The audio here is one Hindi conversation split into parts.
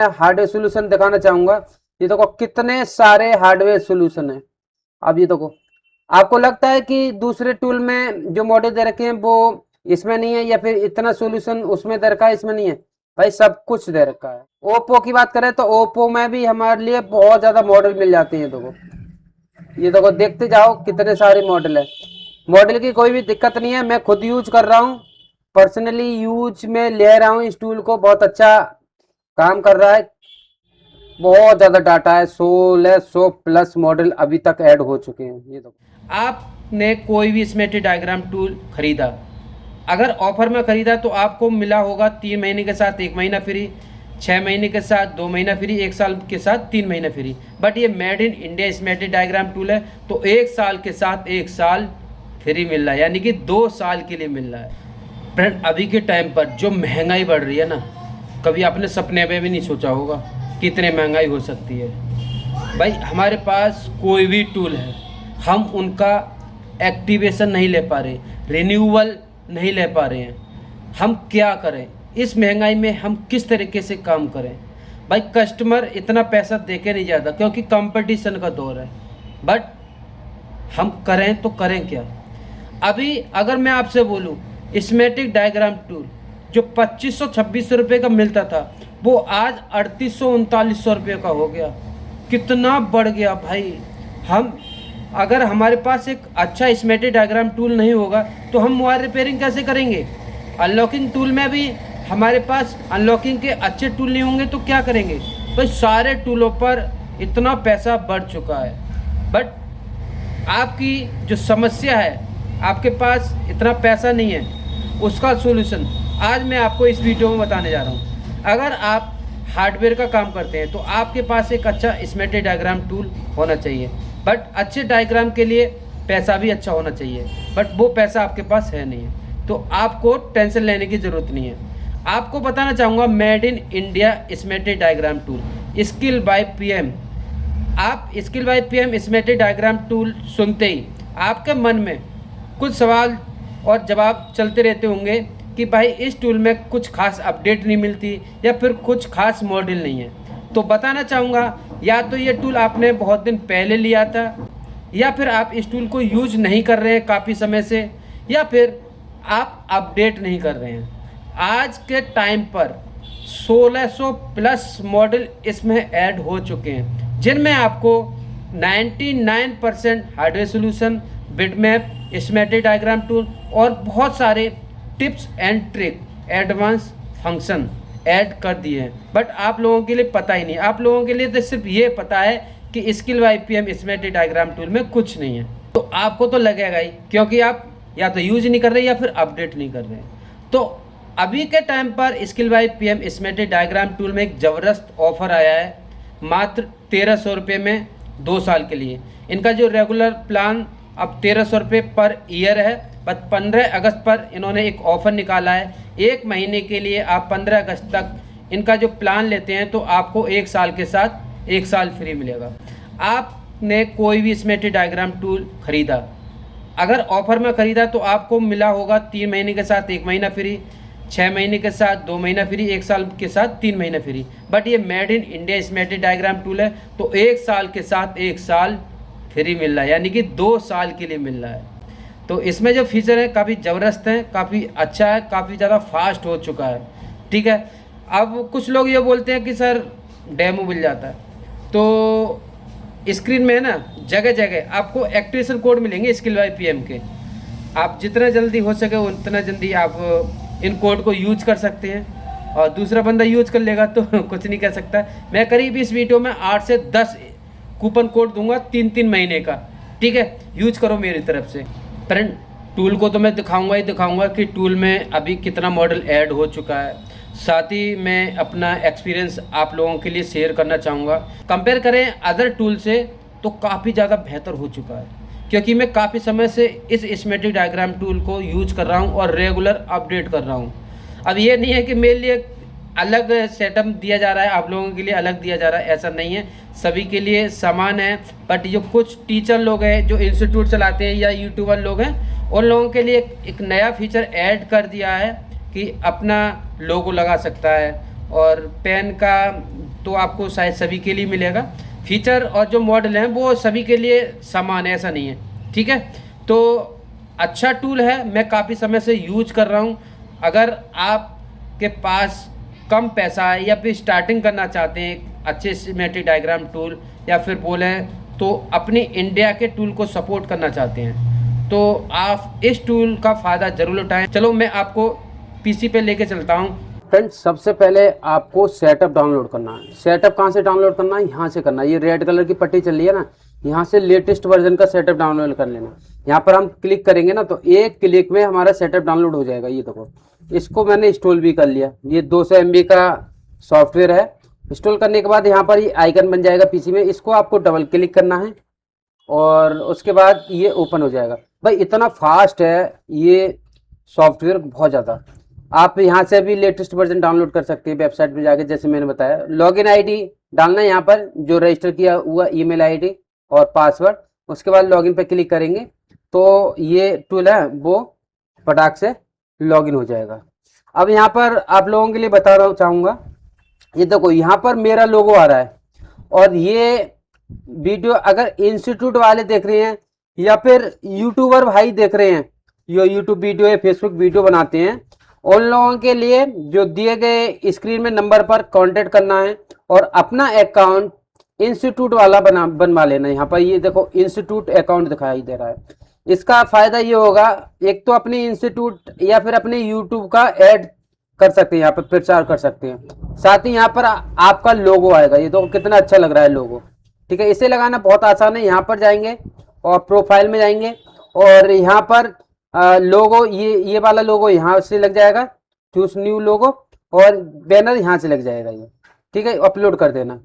हार्डवेयर सॉल्यूशन दिखाना चाहूंगा। ये देखो कितने सारे हार्डवेयर सॉल्यूशन है। अब ये देखो, आपको लगता है कि दूसरे टूल में जो मॉडल दे रखे हैं वो इसमें नहीं है, या फिर इतना सॉल्यूशन उसमें दे रखा है इसमें नहीं है। भाई सब कुछ दे रखा है। ओप्पो की बात करें तो ओप्पो में भी हमारे लिए बहुत ज्यादा मॉडल मिल जाते हैं। देखो, ये देखो देखते जाओ कितने सारे मॉडल है। मॉडल की कोई भी दिक्कत नहीं है, मैं खुद यूज कर रहा हूँ, पर्सनली यूज में ले रहा हूँ इस टूल को। बहुत अच्छा काम कर रहा है। बहुत ज्यादा डाटा है, 1600 प्लस मॉडल अभी तक ऐड हो चुके हैं। ये तो आपने कोई भी स्मेटिक डायग्राम टूल खरीदा, अगर ऑफर में खरीदा तो आपको मिला होगा 3 महीने के साथ 1 महीना फ्री, 6 महीने के साथ 2 महीना फ्री, 1 साल के साथ 3 महीना फ्री। बट ये made in India schematic diagram tool है तो 1 साल के साथ 1 साल फ्री मिल रहा है, यानी कि 2 साल के लिए मिल रहा है। फ्रेंड, अभी के टाइम पर जो महंगाई बढ़ रही है ना, कभी आपने सपने में भी नहीं सोचा होगा कि इतनी महंगाई हो सकती है। भाई हमारे पास कोई भी टूल है, हम उनका एक्टिवेशन नहीं ले पा रहे, रिन्यूअल नहीं ले पा रहे हैं। हम क्या करें इस महंगाई में, हम किस तरीके से काम करें। भाई कस्टमर इतना पैसा दे के नहीं जाता क्योंकि कंपटीशन का दौर है। बट हम करें तो करें क्या। अभी अगर मैं आपसे बोलूं, स्मेटिक डायग्राम टूल जो 2500-2600 रुपये का मिलता था वो आज 3800-3900 रुपये का हो गया। कितना बढ़ गया भाई। हम अगर हमारे पास एक अच्छा स्मेटिक डायग्राम टूल नहीं होगा तो हम मोबाइल रिपेयरिंग कैसे करेंगे। अनलॉकिंग टूल में भी हमारे पास अनलॉकिंग के अच्छे टूल नहीं होंगे तो क्या करेंगे। भाई सारे टूलों पर इतना पैसा बढ़ चुका है। बट आपकी जो समस्या है, आपके पास इतना पैसा नहीं है, उसका सॉल्यूशन आज मैं आपको इस वीडियो में बताने जा रहा हूँ। अगर आप हार्डवेयर का काम करते हैं तो आपके पास एक अच्छा स्मेटिक डायग्राम टूल होना चाहिए। बट अच्छे डायग्राम के लिए पैसा भी अच्छा होना चाहिए, बट वो पैसा आपके पास है नहीं है, तो आपको टेंशन लेने की ज़रूरत नहीं है। आपको बताना चाहूँगा made in India schematic diagram tool skill by PM. आप skill by PM schematic diagram tool सुनते ही आपके मन में कुछ सवाल और जवाब चलते रहते होंगे कि भाई इस टूल में कुछ खास अपडेट नहीं मिलती या फिर कुछ खास मॉडल नहीं है। तो बताना चाहूँगा, या तो ये टूल आपने बहुत दिन पहले लिया था, या फिर आप इस टूल को यूज नहीं कर रहे हैं काफ़ी समय से, या फिर आप अपडेट नहीं कर रहे हैं। आज के टाइम पर 1600 प्लस मॉडल इसमें ऐड हो चुके हैं, जिनमें आपको 99% hardware solution, bitmap, smectic diagram tool और बहुत सारे tips and trick, advance function add कर दिए हैं। बट आप लोगों के लिए पता ही नहीं, आप लोगों के लिए तो सिर्फ ये पता है कि skill by PM schematic diagram tool में कुछ नहीं है। तो आपको तो लगेगा ही, क्योंकि आप या तो यूज नहीं कर रहे या फिर अपडेट नहीं कर रहे। तो अभी के टाइम पर skill by PM schematic diagram tool में एक ज़बरदस्त ऑफर आया है, मात्र 1300 रुपये में 2 साल के लिए। इनका जो रेगुलर प्लान अब 1300 रुपये पर ईयर है, बट 15 अगस्त पर इन्होंने एक ऑफ़र निकाला है। 1 महीने के लिए आप 15 अगस्त तक इनका जो प्लान लेते हैं तो आपको 1 साल के साथ 1 साल फ्री मिलेगा। आपने कोई भी स्मेटिक डायग्राम टूल खरीदा, अगर ऑफ़र में ख़रीदा तो आपको मिला होगा 3 महीने के साथ 1 महीना फ्री, 6 महीने के साथ 2 महीना फ्री, 1 साल के साथ 3 महीना फ्री। बट ये made in India schematic diagram tool है तो 1 साल के साथ 1 साल फ्री मिल रहा है, यानी कि 2 साल के लिए मिल रहा है। तो इसमें जो फीचर है काफ़ी ज़बरदस्त है, काफ़ी अच्छा है, काफ़ी ज़्यादा फास्ट हो चुका है। ठीक है, अब कुछ लोग ये बोलते हैं कि सर डेमो मिल जाता है, तो स्क्रीन में है ना जगह जगह आपको एक्टिवेशन कोड मिलेंगे स्किल बाय पीएम के। आप जितना जल्दी हो सके उतना जल्दी आप इन कोड को यूज कर सकते हैं, और दूसरा बंदा यूज कर लेगा तो कुछ नहीं कर सकता। मैं करीब इस वीडियो में 8 से 10 कूपन कोड दूंगा 3-3 महीने का। ठीक है, यूज करो मेरी तरफ से। फ्रेंड, टूल को तो मैं दिखाऊंगा ही दिखाऊंगा कि टूल में अभी कितना मॉडल ऐड हो चुका है। साथ ही मैं अपना एक्सपीरियंस आप लोगों के लिए शेयर करना चाहूँगा। कंपेयर करें अदर टूल से तो काफ़ी ज़्यादा बेहतर हो चुका है, क्योंकि मैं काफ़ी समय से इस स्मेटिक डायग्राम टूल को यूज कर रहा हूँ और रेगुलर अपडेट कर रहा हूँ। अब ये नहीं है कि मेरे लिए अलग सेटअप दिया जा रहा है, आप लोगों के लिए अलग दिया जा रहा है, ऐसा नहीं है, सभी के लिए समान है। बट जो कुछ टीचर लोग हैं जो इंस्टीट्यूट चलाते हैं या यूट्यूबर लोग हैं, उन लोगों के लिए एक नया फीचर ऐड कर दिया है कि अपना लोगो लगा सकता है, और पेन का तो आपको शायद सभी के लिए मिलेगा। फीचर और जो मॉडल हैं वो सभी के लिए समान है, ऐसा नहीं है, ठीक है। तो अच्छा टूल है, मैं काफ़ी समय से यूज कर रहा हूँ। अगर आपके पास कम पैसा है या फिर स्टार्टिंग करना चाहते हैं अच्छे स्कीमेटिक डायग्राम टूल, या फिर बोलें तो अपनी इंडिया के टूल को सपोर्ट करना चाहते हैं, तो आप इस टूल का फ़ायदा ज़रूर उठाएं। चलो मैं आपको पीसी पे लेके चलता हूँ। फ्रेंड्स, सबसे पहले आपको सेटअप डाउनलोड करना है। सेटअप कहाँ से डाउनलोड करना है? यहाँ से करना है। ये रेड कलर की पट्टी चल रही है ना, यहाँ से लेटेस्ट वर्जन का सेटअप डाउनलोड कर लेना। यहाँ पर हम क्लिक करेंगे ना तो एक क्लिक में हमारा सेटअप डाउनलोड हो जाएगा। ये देखो, इसको मैंने इंस्टॉल भी कर लिया। ये 200 MB का सॉफ्टवेयर है। इंस्टॉल करने के बाद यहाँ पर ये आइकन बन जाएगा पीसी में, इसको आपको डबल क्लिक करना है और उसके बाद ये ओपन हो जाएगा। भाई इतना फास्ट है ये सॉफ्टवेयर, बहुत ज़्यादा। आप यहाँ से भी लेटेस्ट वर्जन डाउनलोड कर सकते हैं वेबसाइट पे जाके, जैसे मैंने बताया। लॉगिन आईडी डालना है यहाँ पर, जो रजिस्टर किया हुआ ईमेल आईडी और पासवर्ड। उसके बाद लॉगिन पे क्लिक करेंगे तो ये टूल है वो फटाक से लॉगिन हो जाएगा। अब यहाँ पर आप लोगों के लिए बता रहा चाहूँगा, ये देखो यहाँ पर मेरा लोगो आ रहा है। और ये वीडियो अगर इंस्टीट्यूट वाले देख रहे हैं या फिर यूट्यूबर भाई देख रहे हैं, जो यूट्यूब वीडियो या फेसबुक वीडियो बनाते हैं, उन लोगों के लिए जो दिए गए स्क्रीन में नंबर पर कांटेक्ट करना है और अपना अकाउंट इंस्टीट्यूट वाला बनवा लेना। यहाँ पर ये देखो इंस्टीट्यूट अकाउंट दिखाई दे रहा है। इसका फायदा ये होगा, एक तो अपने इंस्टीट्यूट या फिर अपने यूट्यूब का ऐड कर सकते हैं, यहाँ पर प्रचार कर सकते हैं। साथ ही यहाँ पर आपका लोगो आएगा। ये तो कितना अच्छा लग रहा है लोगो, ठीक है। इसे लगाना बहुत आसान है। यहाँ पर जाएंगे और प्रोफाइल में जाएंगे और यहाँ पर लोगो, ये वाला लोगो यहाँ से लग जाएगा, चूज न्यू लोगो, और बैनर यहाँ से लग जाएगा ये, ठीक है। अपलोड कर देना।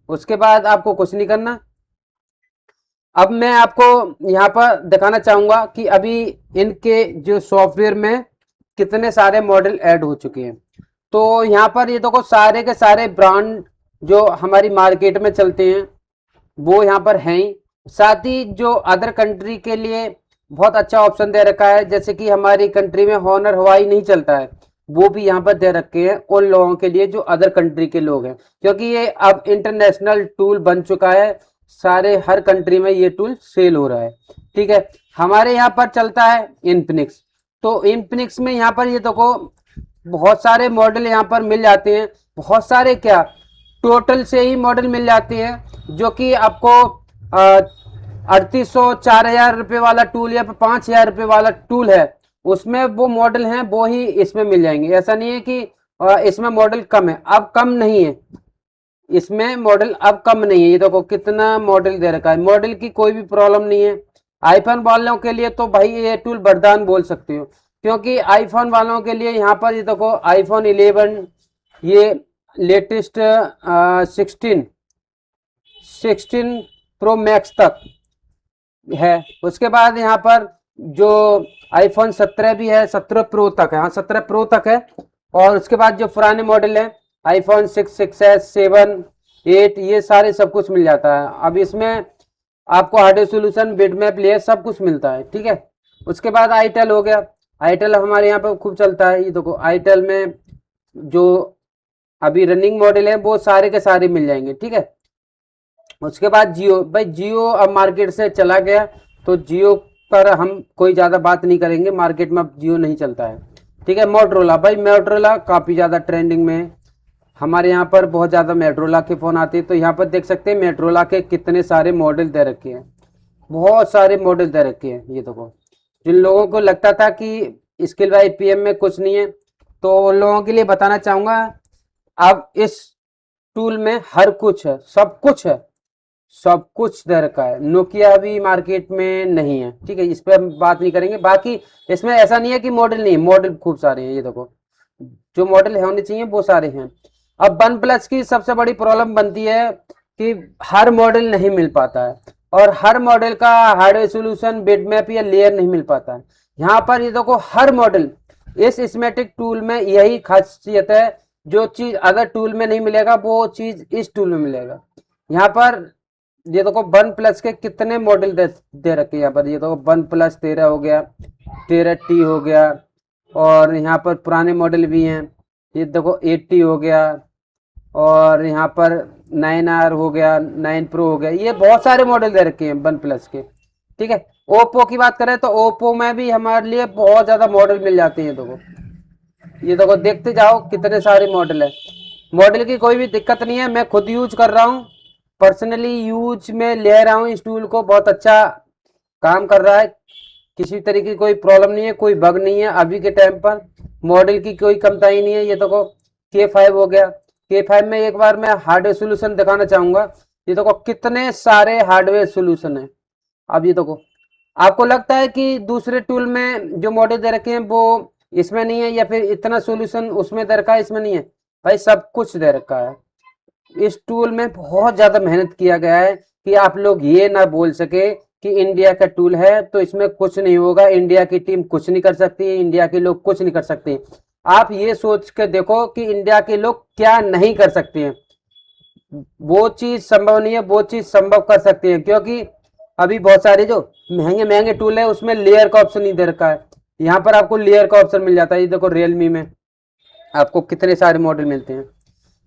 उसके बाद आपको कुछ नहीं करना। अब मैं आपको यहाँ पर दिखाना चाहूँगा कि अभी इनके जो सॉफ्टवेयर में कितने सारे मॉडल ऐड हो चुके हैं। तो यहाँ पर ये देखो सारे के सारे ब्रांड जो हमारी मार्केट में चलते हैं वो यहाँ पर हैं ही। साथ ही जो अदर कंट्री के लिए बहुत अच्छा ऑप्शन दे रखा है, जैसे कि हमारी कंट्री में हॉनर हवाई नहीं चलता है, वो भी यहाँ पर दे रखे हैं उन लोगों के लिए जो अदर कंट्री के लोग हैं, क्योंकि ये अब इंटरनेशनल टूल बन चुका है। सारे हर कंट्री में ये टूल सेल हो रहा है, ठीक है। हमारे यहाँ पर चलता है इन्फिनिक्स। तो इन्फिनिक्स में यहाँ पर ये देखो बहुत सारे मॉडल यहाँ पर मिल जाते हैं। बहुत सारे क्या, टोटल से ही मॉडल मिल जाते हैं, जो कि आपको 3800 4000 रुपये वाला टूल या 5000 रुपये वाला टूल है, उसमें वो मॉडल हैं वो ही इसमें मिल जाएंगे। ऐसा नहीं है कि इसमें मॉडल कम है, अब कम नहीं है इसमें मॉडल, अब कम नहीं है। ये देखो कितना मॉडल दे रखा है, मॉडल की कोई भी प्रॉब्लम नहीं है। आईफोन वालों के लिए तो भाई ये टूल वरदान बोल सकते हो, क्योंकि आईफोन वालों के लिए यहाँ पर ये देखो आईफोन 11, ये लेटेस्ट 16 प्रो मैक्स तक है। उसके बाद यहाँ पर जो आईफोन 17 भी है, 17 प्रो तक है, हाँ 17 प्रो तक है। और उसके बाद जो पुराने मॉडल है आईफोन 6, 6s, 7, 8, ये सारे सब कुछ मिल जाता है। अब इसमें आपको हार्डवेयर सोल्यूशन, बिटमैप, लेयर सब कुछ मिलता है, ठीक है। उसके बाद आईटेल हो गया। आईटेल हमारे यहाँ पे खूब चलता है। ये देखो आईटेल में जो अभी रनिंग मॉडल है वो सारे के सारे मिल जाएंगे, ठीक है। उसके बाद जियो, भाई जियो अब मार्केट से चला गया, तो जियो पर हम कोई ज़्यादा बात नहीं करेंगे, मार्केट में अब जियो नहीं चलता है, ठीक है। मोटरोला, भाई मोटरोला काफ़ी ज़्यादा ट्रेंडिंग में है। हमारे यहाँ पर बहुत ज़्यादा मोटरोला के फ़ोन आते हैं। तो यहाँ पर देख सकते हैं मोटरोला के कितने सारे मॉडल दे रखे हैं, बहुत सारे मॉडल दे रखे हैं। ये देखो, जिन लोगों को लगता था कि स्किल बाय पीएम में कुछ नहीं है, तो उन लोगों के लिए बताना चाहूँगा अब इस टूल में हर कुछ है, सब कुछ है, सब कुछ दे रखा है। नोकिया भी मार्केट में नहीं है, ठीक है, इस पर हम बात नहीं करेंगे। बाकी इसमें ऐसा नहीं है कि मॉडल नहीं, मॉडल खूब सारे हैं। ये देखो जो मॉडल होने चाहिए वो सारे हैं। अब वन प्लस की सबसे बड़ी प्रॉब्लम बनती है कि हर मॉडल नहीं मिल पाता है, और हर मॉडल का हार्डवेयर सोल्यूशन, बिटमैप या लेयर नहीं मिल पाता है। यहाँ पर ये देखो हर मॉडल, इस स्कीमेटिक टूल में यही खासियत है, जो चीज अदर टूल में नहीं मिलेगा वो चीज इस टूल में मिलेगा। यहाँ पर ये देखो वन प्लस के कितने मॉडल दे रखे हैं यहाँ पर। ये देखो वन प्लस 13 हो गया, 13T हो गया, और यहाँ पर पुराने मॉडल भी हैं। ये देखो 80 हो गया, और यहाँ पर 9R हो गया, 9 प्रो हो गया, ये बहुत सारे मॉडल दे रखे हैं वन प्लस के। ठीक है, ओप्पो की बात करें तो ओप्पो में भी हमारे लिए बहुत ज्यादा मॉडल मिल जाते हैं। देखो ये देखो, देखते जाओ कितने सारे मॉडल है। मॉडल की कोई भी दिक्कत नहीं है, मैं खुद यूज कर रहा हूँ, पर्सनली यूज में ले रहा हूँ इस टूल को, बहुत अच्छा काम कर रहा है, किसी तरीके की कोई प्रॉब्लम नहीं है, कोई बग नहीं है अभी के टाइम पर, मॉडल की कोई कमताई नहीं है। ये देखो K5 हो गया, K5 में एक बार मैं हार्डवेयर सोल्यूशन दिखाना चाहूंगा। ये देखो कितने सारे हार्डवेयर सोल्यूशन है। अब ये देखो, आपको लगता है कि दूसरे टूल में जो मॉडल दे रखे हैं वो इसमें नहीं है, या फिर इतना सोल्यूशन उसमें दे रखा है इसमें नहीं है? भाई सब कुछ दे रखा है। इस टूल में बहुत ज्यादा मेहनत किया गया है कि आप लोग ये ना बोल सके कि इंडिया का टूल है तो इसमें कुछ नहीं होगा, इंडिया की टीम कुछ नहीं कर सकती, इंडिया के लोग कुछ नहीं कर सकते। आप ये सोच के देखो कि इंडिया के लोग क्या नहीं कर सकते हैं। वो चीज संभव नहीं है, वो चीज संभव कर सकते हैं, क्योंकि अभी बहुत सारे जो महंगे महंगे टूल है उसमें लेयर का ऑप्शन नहीं दे रखा है। यहाँ पर आपको लेयर का ऑप्शन मिल जाता है। ये देखो रियलमी में आपको कितने सारे मॉडल मिलते हैं,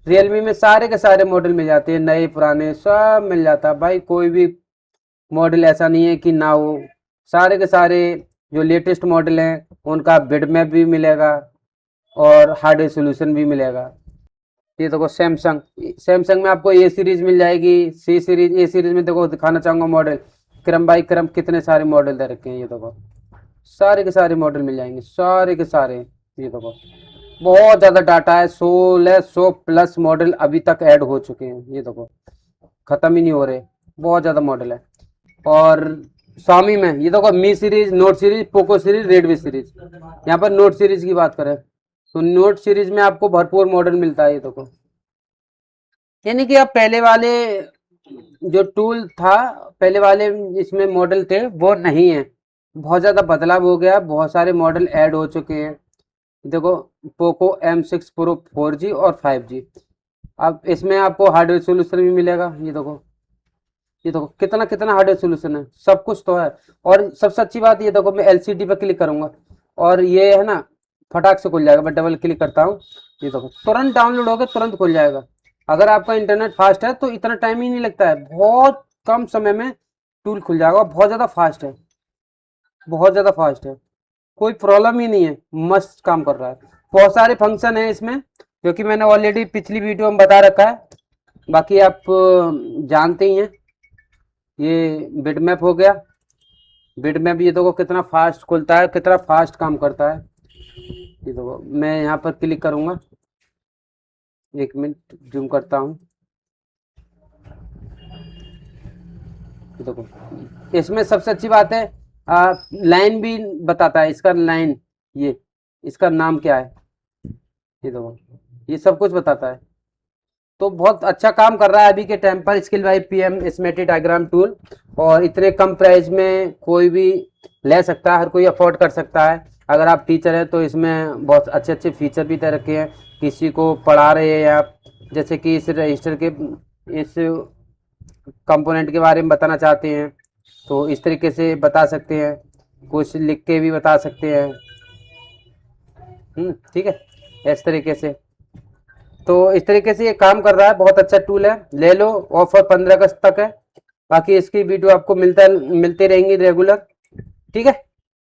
रियलमी में सारे के सारे मॉडल मिल जाते हैं, नए पुराने सब मिल जाता है भाई, कोई भी मॉडल ऐसा नहीं है कि ना हो। सारे के सारे जो लेटेस्ट मॉडल हैं उनका बिटमैप भी मिलेगा और हार्डवेयर सोल्यूशन भी मिलेगा। ये देखो सैमसंग, सैमसंग में आपको ए सीरीज मिल जाएगी, सी सीरीज, ए सीरीज में देखो दिखाना चाहूंगा मॉडल, क्रम बाई क्रम कितने सारे मॉडल दे रखे हैं। ये देखो सारे के सारे मॉडल मिल जाएंगे, सारे के सारे। ये देखो बहुत ज्यादा डाटा है, 1600 प्लस मॉडल अभी तक ऐड हो चुके हैं। ये देखो खत्म ही नहीं हो रहे, बहुत ज्यादा मॉडल है। और Xiaomi में ये देखो Mi series, note series, Poco series, Redmi series. यहाँ पर नोट सीरीज की बात करें तो नोट सीरीज में आपको भरपूर मॉडल मिलता है। ये देखो यानी कि अब पहले वाले जो टूल था, पहले वाले इसमें मॉडल थे वो नहीं है, बहुत ज़्यादा बदलाव हो गया, बहुत सारे मॉडल ऐड हो चुके हैं। देखो पोको M6 प्रो 4G और 5G, अब इसमें आपको हार्डवेयर सोल्यूशन भी मिलेगा। ये देखो कितना कितना हार्डवेयर सोल्यूशन है, सब कुछ तो है। और सबसे अच्छी बात ये देखो, मैं LCD पर क्लिक करूंगा और ये है ना फटाक से खुल जाएगा। मैं डबल क्लिक करता हूँ, ये देखो तुरंत डाउनलोड होकर तुरंत खुल जाएगा। अगर आपका इंटरनेट फास्ट है तो इतना टाइम ही नहीं लगता है, बहुत कम समय में टूल खुल जाएगा। बहुत ज़्यादा फास्ट है, बहुत ज़्यादा फास्ट है, कोई प्रॉब्लम ही नहीं है, मस्त काम कर रहा है। बहुत सारे फंक्शन है इसमें क्योंकि मैंने ऑलरेडी पिछली वीडियो में बता रखा है, बाकी आप जानते ही हैं। ये बिटमैप हो गया, बिटमैप ये देखो कितना फास्ट खुलता है, कितना फास्ट काम करता है। ये देखो मैं यहाँ पर क्लिक करूँगा, एक मिनट जूम करता हूँ। देखो इसमें सबसे अच्छी बात है लाइन भी बताता है, इसका लाइन, ये इसका नाम क्या है, ये देखो ये सब कुछ बताता है। तो बहुत अच्छा काम कर रहा है अभी के टाइम पर skill by PM smectic diagram tool, और इतने कम प्राइस में कोई भी ले सकता है, हर कोई अफोर्ड कर सकता है। अगर आप टीचर हैं तो इसमें बहुत अच्छे अच्छे फीचर भी दे रखे हैं, किसी को पढ़ा रहे हैं आप, जैसे कि इस रजिस्टर के इस कंपोनेंट के बारे में बताना चाहते हैं तो इस तरीके से बता सकते हैं, कुछ लिख के भी बता सकते हैं। ठीक है, इस तरीके से। तो इस तरीके से ये काम कर रहा है, बहुत अच्छा टूल है, ले लो, ऑफर 15 अगस्त तक है। बाकी इसकी वीडियो आपको मिलते रहेंगी रेगुलर। ठीक है।